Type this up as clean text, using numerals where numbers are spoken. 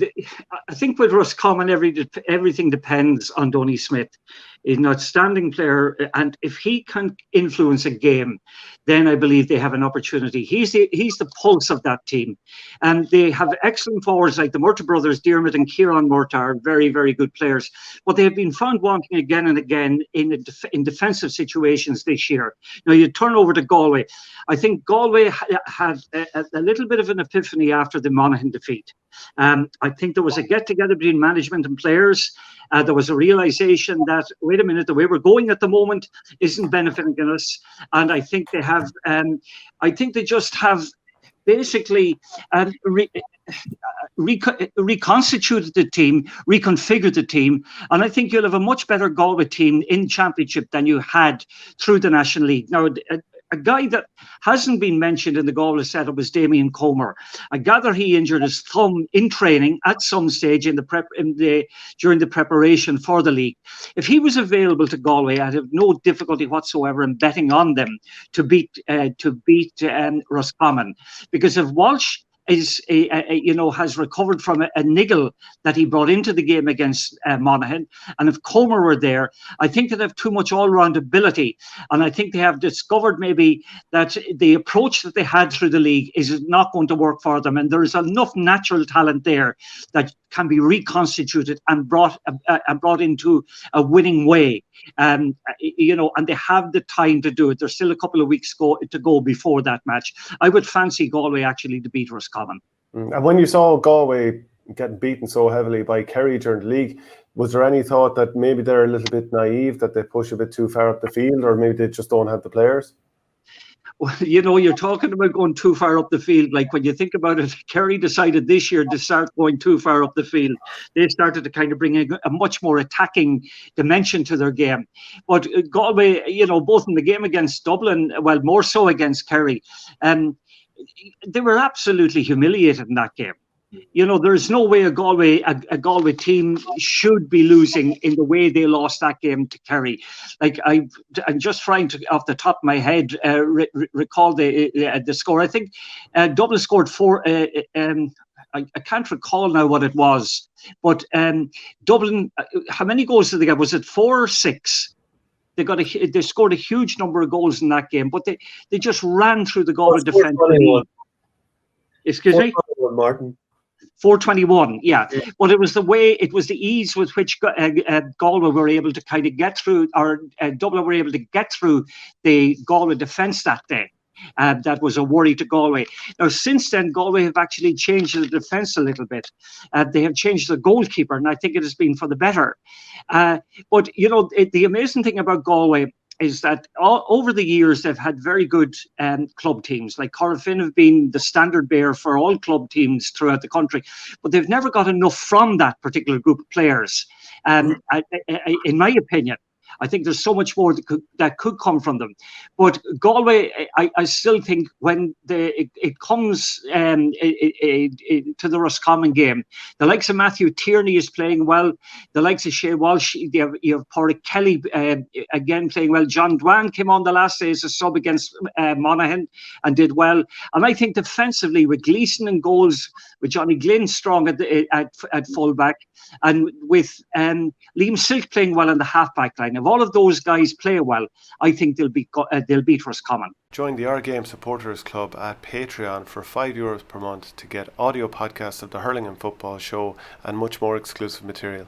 I think with Roscommon, everything depends on Donny Smith. He's an outstanding player, and if he can influence a game, then I believe they have an opportunity. He's the pulse of that team, and they have excellent forwards like the Murta brothers, Diarmid and Kieran Murta, are very, very good players. But they have been found wanting again and again in defensive situations this year. Now you turn over to Galway. I think Galway had a little bit of an epiphany after the Monaghan defeat. I think there was a get-together between management and players. There was a realization that, wait a minute, the way we're going at the moment isn't benefiting us. And I think they have, I think they just have basically reconstituted the team, reconfigured the team. And I think you'll have a much better Galway team in Championship than you had through the National League. Now, a guy that hasn't been mentioned in the Galway setup was Damien Comer. I gather he injured his thumb in training at some stage during the preparation for the league. If he was available to Galway, I'd have no difficulty whatsoever in betting on them to beat Roscommon, because if Walsh has recovered from a niggle that he brought into the game against Monaghan, and if Comer were there, I think they'd have too much all-round ability, and I think they have discovered maybe that the approach that they had through the league is not going to work for them, and there is enough natural talent there that can be reconstituted and brought into a winning way. And they have the time to do it. There's still a couple of weeks to go before that match. I would fancy Galway actually to beat Roscommon. And when you saw Galway getting beaten so heavily by Kerry during the league, was there any thought that maybe they're a little bit naive, that they push a bit too far up the field, or maybe they just don't have the players? Well, you're talking about going too far up the field. Like, when you think about it, Kerry decided this year to start going too far up the field. They started to kind of bring a much more attacking dimension to their game. But Galway, both in the game against Dublin, well, more so against Kerry, they were absolutely humiliated in that game. There's no way a Galway team should be losing in the way they lost that game to Kerry. Like, I'm just trying to, off the top of my head, recall the score. I think Dublin scored 4. I can't recall now what it was, but Dublin. How many goals did they get? Was it 4 or 6? They scored a huge number of goals in that game, but they just ran through the Galway defence. Excuse me, Martin. 421, yeah. But it was the ease with which Galway were able to kind of get through, or Dublin were able to get through the Galway defence that day. That was a worry to Galway. Now, since then, Galway have actually changed the defence a little bit. They have changed the goalkeeper, and I think it has been for the better. But, the amazing thing about Galway is that over the years, they've had very good club teams. Like Corofin have been the standard bearer for all club teams throughout the country, but they've never got enough from that particular group of players. In my opinion, I think there's so much more that could come from them. But Galway, I still think when it comes to the Roscommon game, the likes of Matthew Tierney is playing well. The likes of Shea Walsh, you have Padraic Kelly again playing well. John Dwan came on the last day as a sub against Monaghan and did well. And I think defensively, with Gleeson in goals, with Johnny Glynn strong at fullback, and with Liam Silk playing well in the half-back line, if all of those guys play well, I think they'll beat Roscommon. Join the Our Game Supporters Club at Patreon for €5 per month to get audio podcasts of the Hurling and Football Show and much more exclusive material.